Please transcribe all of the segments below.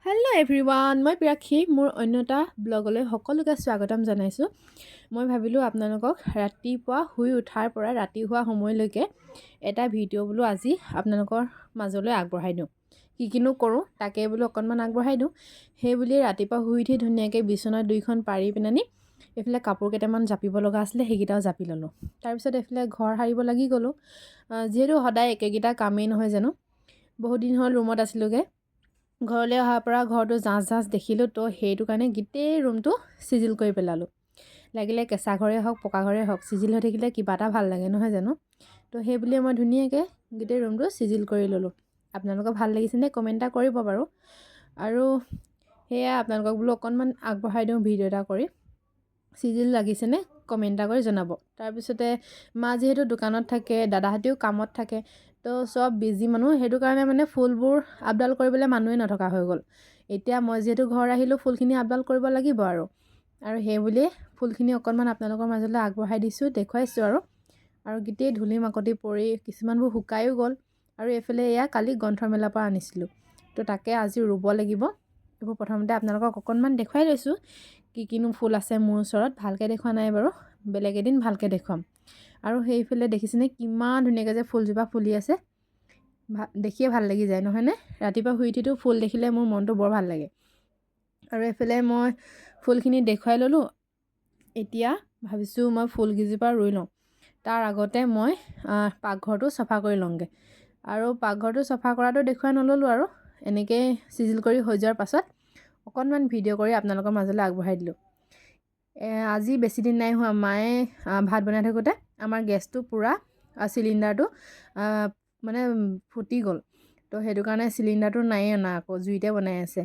Hello' everyone, মই প্ৰিয়াক্ষী। মোৰ অন্য এটা ব্লগলৈ সকলোকে স্বাগতম জনাইছোঁ। মই ভাবিলোঁ আপোনালোকক ৰাতিপুৱা শুই উঠাৰ পৰা ৰাতি হোৱা সময়লৈকে এটা ভিডিঅ' বোলো আজি আপোনালোকৰ মাজলৈ আগবঢ়াই দিওঁ। কিনো কৰোঁ তাকে বোলো অকণমান আগবঢ়াই দিওঁ। সেই বুলি ৰাতিপুৱা শুই উঠি ধুনীয়াকৈ বিচনা দুইখন পাৰি পিনানি এইফালে কাপোৰ কেইটামান জাপিব লগা আছিলে, সেইকেইটাও জাপি ল'লোঁ। তাৰপিছত এইফালে ঘৰ সাৰিব লাগি গ'লোঁ। যিহেতু সদায় একেকেইটা কামেই নহয় জানো, বহুত দিন হ'ল ৰুমত আছিলোঁগৈ। ঘৰলৈ অহাৰ পৰা ঘৰটো জাঁচ দেখিলোঁ, তো সেইটো কাৰণে গোটেই ৰুমটো চিজিল কৰি পেলালোঁ। লাগিলে কেঁচা ঘৰেই হওক পকা ঘৰেই হওক, চিজিল হৈ থাকিলে কিবা এটা ভাল লাগে নহয় জানো। তো সেই বুলিয়ে মই ধুনীয়াকৈ গোটেই ৰুমটো চিজিল কৰি ল'লোঁ। আপোনালোকৰ ভাল লাগিছেনে কমেণ্ট এটা কৰিব বাৰু। আৰু সেয়া আপোনালোকক বোলো অকণমান আগবঢ়াই দিওঁ ভিডিঅ' এটা কৰি। চিজিল লাগিছেনে কমেণ্ট এটা কৰি জনাব। তাৰপিছতে মা যিহেতু দোকানত থাকে, দাদাহঁতেও কামত থাকে, তো চব বিজি মানুহ, সেইটো কাৰণে মানে ফুলবোৰ আপডাল কৰিবলৈ মানুহে নথকা হৈ গ'ল। এতিয়া মই যিহেতু ঘৰ আহিলোঁ, ফুলখিনি আপডাল কৰিব লাগিব আৰু সেই বুলিয়ে ফুলখিনি অকণমান আপোনালোকৰ মাজলৈ আগবঢ়াই দিছোঁ, দেখুৱাইছোঁ আৰু গোটেই ধূলি মাকতি পৰি কিছুমানবোৰ শুকায়ো গ'ল। আৰু এইফালে এয়া কালি গ্ৰন্থমেলাৰ পৰা আনিছিলোঁ, তো তাকে আজি ৰুব লাগিব। এইবোৰ প্ৰথমতে আপোনালোকক অকণমান দেখুৱাই লৈছোঁ কিনো ফুল আছে মোৰ ওচৰত। ভালকৈ দেখুওৱা নাই বাৰু, বেলেগ এদিন ভালকৈ দেখুৱাম। আৰু সেইফালে দেখিছেনে কিমান ধুনীয়াকৈ যে ফুলজোপা ফুলি আছে, দেখিয়ে ভাল লাগি যায় নহয়নে। ৰাতিপুৱা শুই উঠিতো ফুল দেখিলে মোৰ মনটো বৰ ভাল লাগে। আৰু এইফালে মই ফুলখিনি দেখুৱাই ল'লোঁ। এতিয়া ভাবিছোঁ মই ফুলকেইজোপা ৰুই লওঁ। তাৰ আগতে মই পাকঘৰটো চফা কৰি লওঁগৈ। আৰু পাকঘৰটো চফা কৰাটো দেখুৱাই নল'লোঁ, আৰু এনেকৈ চিজিল কৰি হৈ যোৱাৰ পাছত অকণমান ভিডিঅ' কৰি আপোনালোকৰ মাজলৈ আগবঢ়াই দিলোঁ। আজি বেছি দিন নাই হোৱা, মায়ে ভাত বনাই থাকোঁতে আমাৰ গেছটো পূৰা চিলিণ্ডাৰটো মানে ফুটি গ'ল। তো সেইটো কাৰণে চিলিণ্ডাৰটো নায়েই অনা, আকৌ জুইতে বনাই আছে।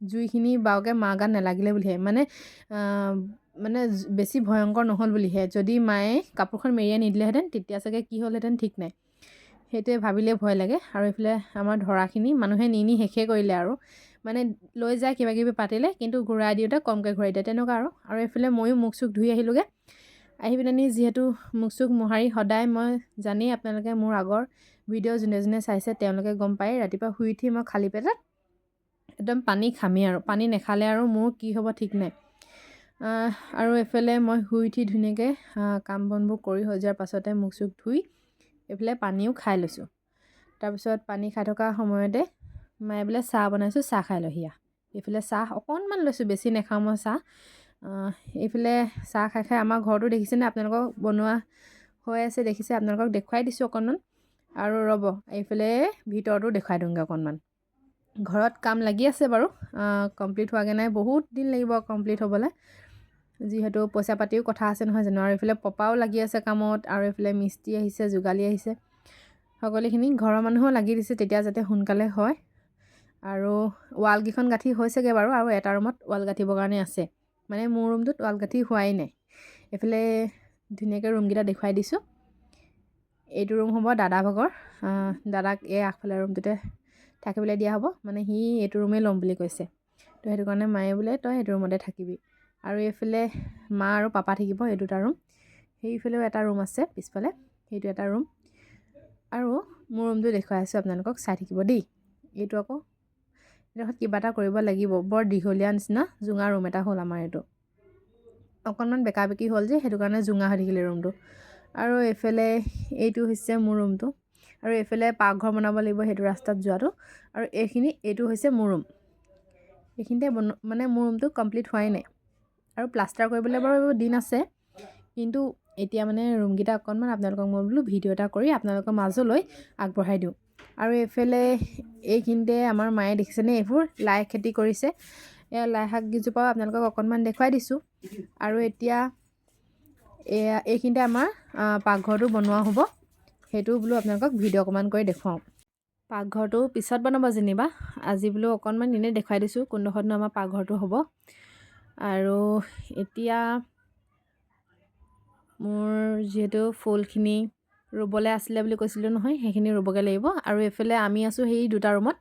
জুইখিনি বাৰুকৈ মাৰ গাত নালাগিলে বুলিহে, মানে বেছি ভয়ংকৰ নহ'ল বুলিহে। যদি মায়ে কাপোৰখন মেৰিয়াই নিদিলেহেঁতেন তেতিয়া চাগে কি হ'লহেঁতেন ঠিক নাই। সেইটোৱে ভাবিলে ভয় লাগে। আৰু এইফালে আমাৰ ধৰাখিনি মানুহে নি শেষে কৰিলে, আৰু মানে লৈ যায় কিবাকিবি পাতিলে, কিন্তু ঘূৰাই দিওঁতে কমকৈ ঘূৰাই দিয়ে তেনেকুৱা আৰু এইফালে ময়ো মুখ চুখ ধুই আহিলোঁগৈ। আহি পিনি যিহেতু মুখ চুখ মোহাৰি সদায় মই জানেই, আপোনালোকে মোৰ আগৰ ভিডিঅ' যোনে যোনে চাইছে তেওঁলোকে গম পায়, ৰাতিপুৱা শুই উঠি মই খালী পেটত একদম পানী খামেই, আৰু পানী নেখালে আৰু মোৰ কি হ'ব ঠিক নাই। আৰু এইফালে মই শুই উঠি ধুনীয়াকৈ কাম বনবোৰ কৰি হৈ যোৱাৰ পাছতে মুখ চুখ ধুই এইফালে পানীও খাই লৈছোঁ। তাৰপিছত পানী খাই থকা সময়তে মায়ে বোলে চাহ বনাইছোঁ, চাহ খাই লহি। এইফালে চাহ অকণমান লৈছোঁ, বেছি নাখাওঁ মই চাহ। এইফালে চাহ খাই খাই আমাৰ ঘৰটো দেখিছেনে আপোনালোকক বনোৱা হৈ আছে, দেখিছে, আপোনালোকক দেখুৱাই দিছোঁ অকণমান। আৰু ৰ'ব এইফালে ভিতৰতো দেখুৱাই দিওঁগৈ অকণমান। ঘৰত কাম লাগি আছে বাৰু, কমপ্লিট হোৱাগৈ নাই, বহুত দিন লাগিব কমপ্লিট হ'বলৈ, যিহেতু পইচা পাতিও কথা আছে নহয় জানো। আৰু এইফালে পপাও লাগি আছে কামত, আৰু এইফালে মিস্ত্ৰী আহিছে, যোগালী আহিছে, সকলোখিনি ঘৰৰ মানুহো লাগি দিছে তেতিয়া যাতে সোনকালে হয়। আৰু ৱালকেইখন গাঁঠি হৈছেগৈ বাৰু, আৰু এটা ৰুমত ৱাল গাঁঠিবৰ কাৰণে আছে, মানে মোৰ ৰুমটোত ৱাল গাঁঠি হোৱাই নাই। এইফালে ধুনীয়াকৈ ৰুমকেইটা দেখুৱাই দিছোঁ। এইটো ৰুম হ'ব দাদা ভাগৰ, দাদাক এই আগফালে ৰুমটোতে থাকিবলৈ দিয়া হ'ব, মানে সি এইটো ৰুমেই ল'ম বুলি কৈছে। তো সেইটো কাৰণে মায়ে বোলে তই এইটো ৰুমতে থাকিবি। আৰু এইফালে মা আৰু পাপা থাকিব, এই দুটা ৰুম। সেইফালেও এটা ৰুম আছে পিছফালে, সেইটো এটা ৰুম। আৰু মোৰ ৰুমটো দেখুৱাই আছোঁ আপোনালোকক, চাই থাকিব দেই। এইটো আকৌ এইডোখৰত কিবা এটা কৰিব লাগিব, বৰ দীঘলীয়া নিচিনা জোঙা ৰুম এটা হ'ল আমাৰ এইটো। অকণমান বেকা বেকি হ'ল যে, সেইটো কাৰণে জোঙা হৈ থাকিলে ৰুমটো। আৰু এইফালে এইটো হৈছে মোৰ ৰুমটো। আৰু এইফালে পাকঘৰ বনাব লাগিব, সেইটো ৰাস্তাত যোৱাটো। আৰু এইটো হৈছে মোৰ ৰুম। এইখিনিতে মানে মোৰ ৰুমটো কমপ্লিট হোৱাই নাই, আৰু প্লাষ্টাৰ কৰিবলৈ বাৰু দিন আছে, কিন্তু এতিয়া মানে ৰুমকেইটা অকণমান আপোনালোকক মই বোলো ভিডিঅ' এটা কৰি আপোনালোকৰ মাজলৈ আগবঢ়াই দিওঁ। আৰু এইফালে এইখিনিতে আমাৰ মায়ে দেখিছেনে এইবোৰ লাই খেতি কৰিছে, লাই শাককেইজোপাও আপোনালোকক অকণমান দেখুৱাই দিছোঁ। আৰু এতিয়া এইখিনিতে আমাৰ পাকঘৰটো বনোৱা হ'ব, সেইটো বোলো আপোনালোকক ভিডিঅ' অকণমান কৰি দেখুৱাওঁ। পাকঘৰটো পিছত বনাব যেনিবা, আজি বোলো অকণমান এনেই দেখুৱাই দিছোঁ কোনডোখৰতনো আমাৰ পাকঘৰটো হ'ব। আৰু এতিয়া মোৰ যিহেতু ফুলখিনি ৰুবলৈ আছিলে বুলি কৈছিলোঁ নহয়, সেইখিনি ৰুবগৈ লাগিব। আৰু এইফালে আমি আছোঁ সেই দুটা ৰুমত,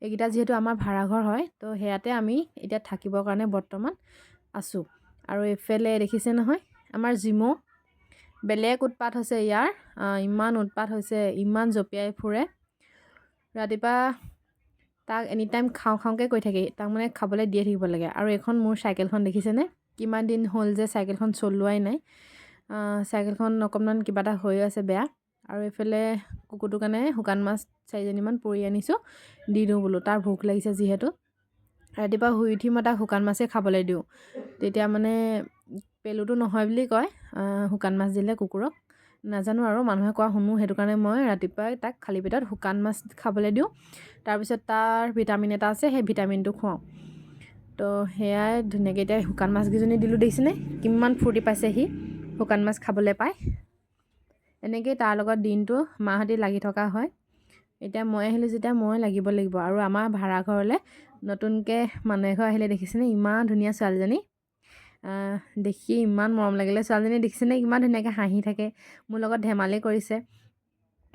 এইকেইটা যিহেতু আমাৰ ভাড়াঘৰ হয়, তো সেয়াতে আমি এতিয়া থাকিবৰ কাৰণে বৰ্তমান আছোঁ। আৰু এইফালে দেখিছে নহয় আমাৰ জিমৌ, বেলেগ উৎপাত হৈছে ইয়াৰ, ইমান উৎপাত হৈছে, ইমান জঁপিয়াই ফুৰে। ৰাতিপুৱা তাক এনি টাইম খাওঁ খাওঁকৈ কৈ থাকে, তাক মানে খাবলৈ দিয়ে থাকিব লাগে। আৰু এখন মোৰ চাইকেলখন দেখিছেনে, কিমান দিন হ'ল যে চাইকেলখন চলোৱাই নাই। চাইকেলখন অকণমান কিবা এটা হৈ আছে বেয়া। আৰু এইফালে কুকুৰটোৰ কাৰণে শুকান মাছ 4জনীমান পুৰি আনিছোঁ, দি দিওঁ বোলো, তাৰ ভোক লাগিছে যিহেতু। ৰাতিপুৱা শুই উঠি মই তাক শুকান মাছেই খাবলৈ দিওঁ, তেতিয়া মানে পেলুটো নহয় বুলি কয় শুকান মাছ দিলে কুকুৰক। নাজানো আৰু মানুহে কোৱা শুনো, সেইটো কাৰণে মই ৰাতিপুৱাই তাক খালী পেটত শুকান মাছ খাবলৈ দিওঁ। তাৰপিছত তাৰ ভিটামিন এটা আছে, সেই ভিটামিনটো খুৱাওঁ। তো সেয়াই ধুনীয়াকৈ এতিয়া শুকান মাছকেইজনী দিলোঁ, দেখিছেনে কিমান ফূৰ্তি পাইছে সি শুকান মাছ খাবলৈ পায়। এনেকৈয়ে তাৰ লগত দিনটো মাহঁতি লাগি থকা হয়। এতিয়া মই আহিলোঁ যেতিয়া মই লাগিব লাগিব। আৰু আমাৰ ভাড়া ঘৰলৈ নতুনকৈ মানুহ এঘৰ আহিলে, দেখিছেনে ইমান ধুনীয়া ছোৱালীজনী, দেখি ইমান মৰম লাগিলে। ছোৱালীজনী দেখিছেনে ইমান ধুনীয়াকৈ হাঁহি থাকে, মোৰ লগত ধেমালি কৰিছে।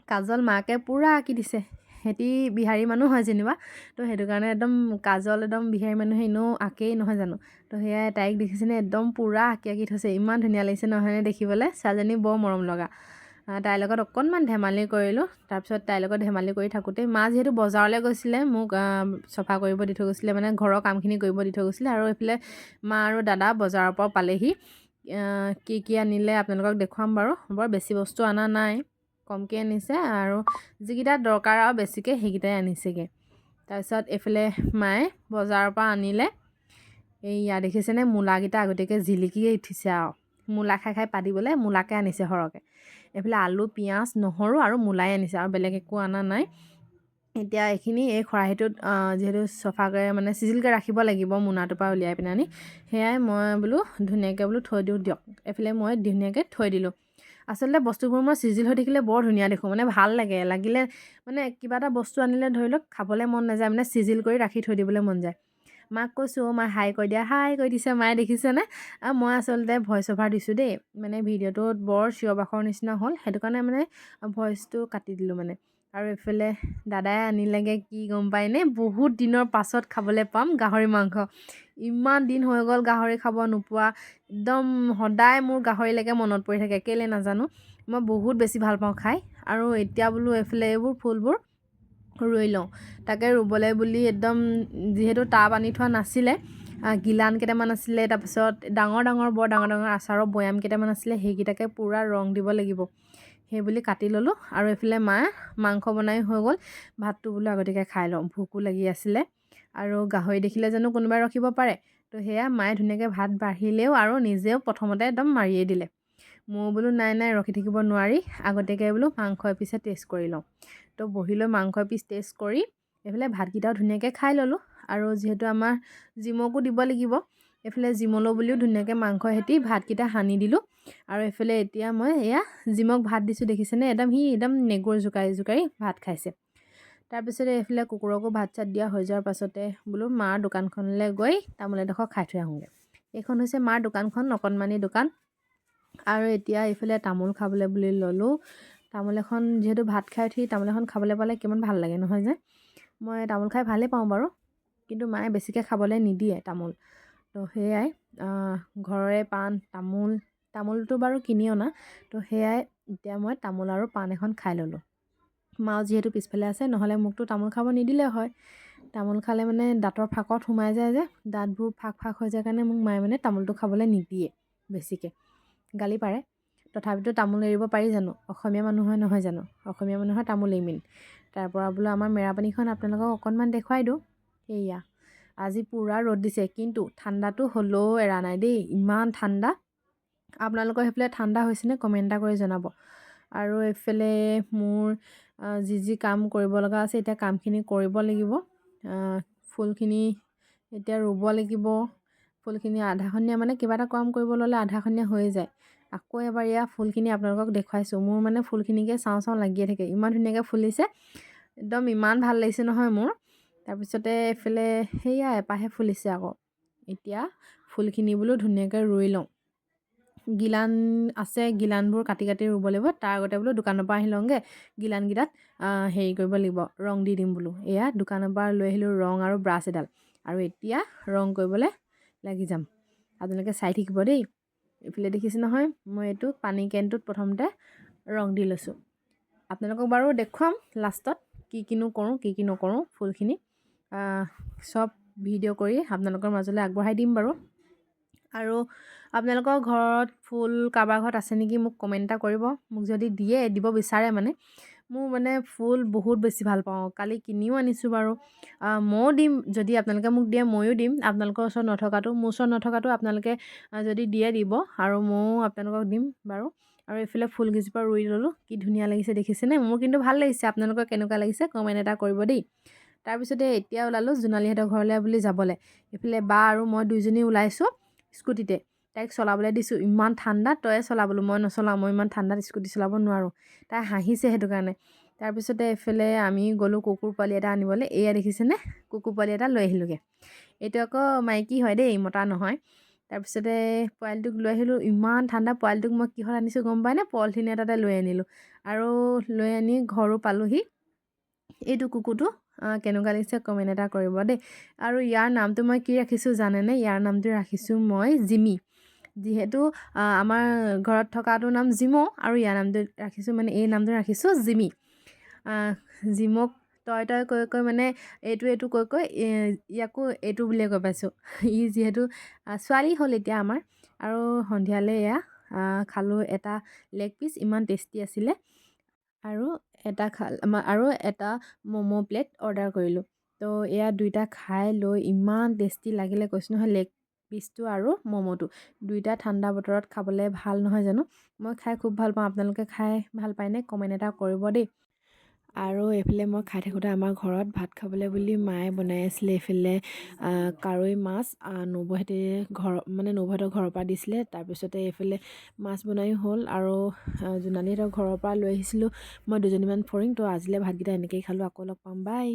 কাজল মাকে পূৰা আঁকি দিছে, সিহঁতি বিহাৰী মানুহ হয় যেনিবা, তো সেইটো কাৰণে একদম কাজল একদম বিহাৰী মানুহে এনেও আঁকেই নহয় জানো। তো সেয়াই তাইক দেখিছেনে একদম পূৰা আঁকি আঁকি থৈছে, ইমান ধুনীয়া লাগিছে নহয়নে দেখিবলৈ। ছোৱালীজনী বৰ মৰম লগা। তাইৰ লগত অকণমান ধেমালি কৰিলোঁ। তাৰপিছত তাইৰ লগত ধেমালি কৰি থাকোঁতেই মা যিহেতু বজাৰলৈ গৈছিলে, মোক চফা কৰিব দি থৈ গৈছিলে, মানে ঘৰৰ কামখিনি কৰিব দি থৈ গৈছিলে। আৰু এইফালে মা আৰু দাদা বজাৰৰ পৰা পালেহি। কি কি আনিলে আপোনালোকক দেখুৱাম বাৰু। বৰ বেছি বস্তু অনা নাই, কমকৈ আনিছে, আৰু যিকেইটা দৰকাৰ আৰু বেছিকৈ সেইকেইটাই আনিছেগৈ। তাৰপিছত এইফালে মায়ে বজাৰৰ পৰা আনিলে, এইয়া দেখিছেনে মূলাকেইটা আগতীয়াকৈ জিলিকি উঠিছে। আৰু মূলা খাই খাই পাতিবলৈ মূলাকে আনিছে সৰহকৈ। এইফালে আলু, পিঁয়াজ, নহৰু আৰু মূলাই আনিছে, আৰু বেলেগ একো অনা নাই। এতিয়া এইখিনি এই খৰাহীটোত যিহেতু চফা কৰি মানে চিজিলকৈ ৰাখিব লাগিব, মোনাটোৰ পৰা উলিয়াই পিনে আনি, সেয়াই মই বোলো ধুনীয়াকৈ বোলো থৈ দিওঁ দিয়ক। এইফালে মই ধুনীয়াকৈ থৈ দিলোঁ। আচলতে বস্তুবোৰ মই চিজিল হৈ থাকিলে বৰ ধুনীয়া দেখোঁ, মানে ভাল লাগে। লাগিলে মানে কিবা এটা বস্তু আনিলে ধৰি লওক খাবলৈ মন নাযায়, মানে চিজিল কৰি ৰাখি থৈ দিবলৈ মন যায়। মাক কৈছোঁ, মাই হাই কৈ দিয়া, হাই কৈ দিছে মায়ে, দেখিছেনে। মই আচলতে ভইচ অভাৰ দিছোঁ দেই, মানে ভিডিঅ'টোত বৰ চিঞৰ বাখৰ নিচিনা হ'ল, সেইটো কাৰণে মানে ভইচটো কাটি দিলোঁ মানে। আৰু এইফালে দাদাই আনিলেগৈ কি গম পায়নে, বহুত দিনৰ পাছত খাবলৈ পাম গাহৰি মাংস। ইমান দিন হৈ গ'ল গাহৰি খাব নোপোৱা, একদম সদায় মোৰ গাহৰিলৈকে মনত পৰি থাকে, কেলৈ নাজানো। মই বহুত বেছি ভাল পাওঁ খাই। আৰু এতিয়া বোলো এইফালে এইবোৰ ফুলবোৰ ৰুই লওঁ, তাকে ৰুবলৈ বুলি একদম যিহেতু টাব আনি থোৱা নাছিলে, গিলান কেইটামান আছিলে, তাৰপিছত বৰ ডাঙৰ ডাঙৰ আচাৰৰ বৈয়াম কেইটামান আছিলে, সেইকেইটাকে পূৰা ৰং দিব লাগিব, সেই বুলি কাটি ল'লোঁ। আৰু এইফালে মায়ে মাংস বনাই হৈ গ'ল, ভাতটো বোলো আগতীয়াকৈ খাই লওঁ, ভোকো লাগি আছিলে। আৰু গাহৰি দেখিলে জানো কোনোবাই ৰখিব পাৰে। তো সেয়া মায়ে ধুনীয়াকৈ ভাত বাঢ়িলেও আৰু নিজেও প্ৰথমতে একদম মাৰিয়ে দিলে। মই বোলো নাই নাই ৰখি থাকিব নোৱাৰি, আগতীয়াকৈ বোলো মাংস এপিছে টেষ্ট কৰি লওঁ। তো বহি লৈ মাংস এপিচ টেষ্ট কৰি এইফালে ভাতকেইটাও ধুনীয়াকৈ খাই ল'লোঁ। আৰু যিহেতু আমাৰ জিমকো দিব লাগিব, এইফালে জিমলৈ বুলিও ধুনীয়াকৈ মাংস সৈতে ভাতকেইটা সানি দিলোঁ। আৰু এইফালে এতিয়া মই এয়া জিমক ভাত দিছোঁ, দেখিছেনে সি একদম নেগুৰ জোকাৰি জোকাৰি ভাত খাইছে। তাৰপিছতে এইফালে কুকুৰকো ভাত চাত দিয়া হৈ যোৱাৰ পাছতে বোলো মাৰ দোকানখনলৈ গৈ তামোল এডোখৰ খাই থৈ আহোঁগৈ। এইখন হৈছে মাৰ দোকানখন, অকণমানি দোকান। আৰু এতিয়া এইফালে তামোল খাবলৈ বুলি ল'লোঁ। তামোল এখন যিহেতু ভাত খাই উঠি তামোল এখন খাবলৈ পালে কিমান ভাল লাগে নহয় যে। মই তামোল খাই ভালেই পাওঁ বাৰু, কিন্তু মায়ে বেছিকৈ খাবলৈ নিদিয়ে তামোল। তো সেয়াই ঘৰৰে পাণ তামোলটো বাৰু কিনি অনা। তো সেয়াই এতিয়া মই তামোল আৰু পাণ এখন খাই ল'লোঁ। মাও যিহেতু পিছফালে আছে, নহ'লে মোকতো তামোল খাব নিদিলে হয়। তামোল খালে মানে দাঁতৰ ফাঁকত সোমাই যায় যে, দাঁতবোৰ ফাঁক হৈ যায় কাৰণে মোক মায়ে মানে তামোলটো খাবলৈ নিদিয়ে, বেছিকৈ গালি পাৰে। তথাপিতো তামোল এৰিব পাৰি জানো, অসমীয়া মানুহ হয় নহয় জানো, অসমীয়া মানুহৰ তামোলেই মেইন। তাৰপৰা বোলো আমাৰ মেৰাপানীখন আপোনালোকক অকণমান দেখুৱাই দিওঁ। সেয়া আজি পূৰা ৰ'দ দিছে, কিন্তু ঠাণ্ডাটো হ'লেও এৰা নাই দেই, ইমান ঠাণ্ডা। আপোনালোকৰ সেইফালে ঠাণ্ডা হৈছেনে কমেণ্ট এটা কৰি জনাব। আৰু এইফালে মোৰ যি কাম কৰিব লগা আছে, এতিয়া কামখিনি কৰিব লাগিব। ফুলখিনি এতিয়া ৰুব লাগিব। ফুলখিনি আধাখনীয়া, মানে কিবা এটা কাম কৰিব ল'লে আধাখনীয়া হৈয়ে যায়। আকৌ এবাৰ এয়া ফুলখিনি আপোনালোকক দেখুৱাইছোঁ। মোৰ মানে ফুলখিনিকে চাওঁ লাগিয়ে থাকে, ইমান ধুনীয়াকৈ ফুলিছে, একদম ইমান ভাল লাগিছে নহয় মোৰ। তাৰপিছতে এইফালে সেয়া এপাহে ফুলিছে আকৌ। এতিয়া ফুলখিনি বোলো ধুনীয়াকৈ ৰুই লওঁ। গিলান আছে, গিলানবোৰ কাটি ৰুব লাগিব। তাৰ আগতে বোলো দোকানৰ পৰা আহি লওঁগৈ, গিলানকেইটাত হেৰি কৰিব লাগিব, ৰং দি দিম বোলো। এয়া দোকানৰ পৰা লৈ আহিলোঁ ৰং আৰু ব্ৰাছ এডাল, আৰু এতিয়া ৰং কৰিবলৈ লাগি যাম। আপোনালোকে চাই থাকিব দেই। এইফালে দেখিছে নহয়, মই এইটো পানী কেনটোত প্ৰথমতে ৰং দি লৈছোঁ। আপোনালোকক বাৰু দেখুৱাম লাষ্টত কি কিনো কৰোঁ কি কি নকৰোঁ ফুলখিনি। চব ভিডিঅ' কৰি আপোনালোকৰ মাজলৈ আগবঢ়াই দিম বাৰু। আৰু আপোনালোকৰ ঘৰত ফুল কাৰোবাৰ ঘৰত আছে নেকি মোক কমেণ্ট এটা কৰিব। মোক যদি দিব বিচাৰে মানে, মোৰ মানে ফুল বহুত বেছি ভাল পাওঁ। কালি কিনিও আনিছোঁ বাৰু। ময়ো দিম, যদি আপোনালোকে মোক দিয়ে ময়ো দিম। আপোনালোকৰ ওচৰত নথকাটো, মোৰ ওচৰত নথকাটো আপোনালোকে যদি দিব, আৰু ময়ো আপোনালোকক দিম বাৰু। আৰু এইফালে ফুলকেইজোপা ৰুই ল'লোঁ, কি ধুনীয়া লাগিছে দেখিছেনে? মোৰ কিন্তু ভাল লাগিছে। আপোনালোকৰ কেনেকুৱা লাগিছে কমেণ্ট এটা কৰিব দেই। তাৰপিছতে এতিয়া ওলালোঁ জোনালীহঁতৰ ঘৰলৈ বুলি যাবলৈ। এইফালে বা আৰু মই দুইজনী ওলাইছোঁ স্কুটিতে। তাইক চলাবলৈ দিছোঁ, ইমান ঠাণ্ডা, তয়ে চলাবলৈ, মই নচলাওঁ, মই ইমান ঠাণ্ডাত স্কুটি চলাব নোৱাৰোঁ। তাই হাঁহিছে সেইটো কাৰণে। তাৰপিছতে এইফালে আমি গ'লোঁ কুকুৰ পোৱালি এটা আনিবলৈ। এয়া দেখিছেনে, কুকুৰ পোৱালি এটা লৈ আহিলোঁগৈ। এইটো আকৌ মাইকী হয় দেই, মতা নহয়। তাৰপিছতে পোৱালিটোক লৈ আহিলোঁ, ইমান ঠাণ্ডা। পোৱালিটোক মই কিহত আনিছোঁ গম পায়নে? পলিথিন এটাতে লৈ আনিলোঁ, আৰু লৈ আনি ঘৰো পালোঁহি। এইটো কুকুৰটো কেনেকুৱা লাগিছে কমেণ্ট এটা কৰিব দেই। আৰু ইয়াৰ নামটো মই কি ৰাখিছোঁ জানেনে? ইয়াৰ নামটো ৰাখিছোঁ মই জিমি। যিহেতু আমাৰ ঘৰত থকাটোৰ নাম জিমৌ, আৰু ইয়াৰ নামটো ৰাখিছোঁ মানে, এই নামটো ৰাখিছোঁ জিমি। জিমক তই কৈ কৈ মানে এইটো কৈ কৈ ইয়াকো এইটো বুলিয়ে কৈ পাইছোঁ। ই যিহেতু ছোৱালী হ'ল এতিয়া আমাৰ। আৰু সন্ধিয়ালৈ এয়া খালোঁ এটা লেগ পিচ, ইমান টেষ্টি আছিলে। আৰু এটা ম'ম' প্লেট অৰ্ডাৰ কৰিলোঁ। তো এয়া দুইটা খাই লৈ ইমান টেষ্টি লাগিলে কৈছোঁ নহয়। লেগ পিচটো আৰু ম'ম'টো দুইটা ঠাণ্ডা বতৰত খাবলৈ ভাল নহয় জানো? মই খাই খুব ভাল পাওঁ। আপোনালোকে খাই ভাল পায়নে? কমেণ্ট এটা কৰিব দেই। আৰু এইফালে মই খাই থাকোঁতে আমাৰ ঘৰত ভাত খাবলৈ বুলি মায়ে বনাই আছিলে। এইফালে কাৱৈ মাছ নবৌহঁতৰ ঘৰৰ পৰা দিছিলে। তাৰপিছতে এইফালে মাছ বনায়ো হ'ল, আৰু জোনালীহঁতৰ ঘৰৰ পৰা লৈ আহিছিলোঁ মই দুজনীমান ফৰিং। তো আজিলৈ ভাতকেইটা এনেকৈয়ে খালোঁ। আকৌ লগ পাম, বাই।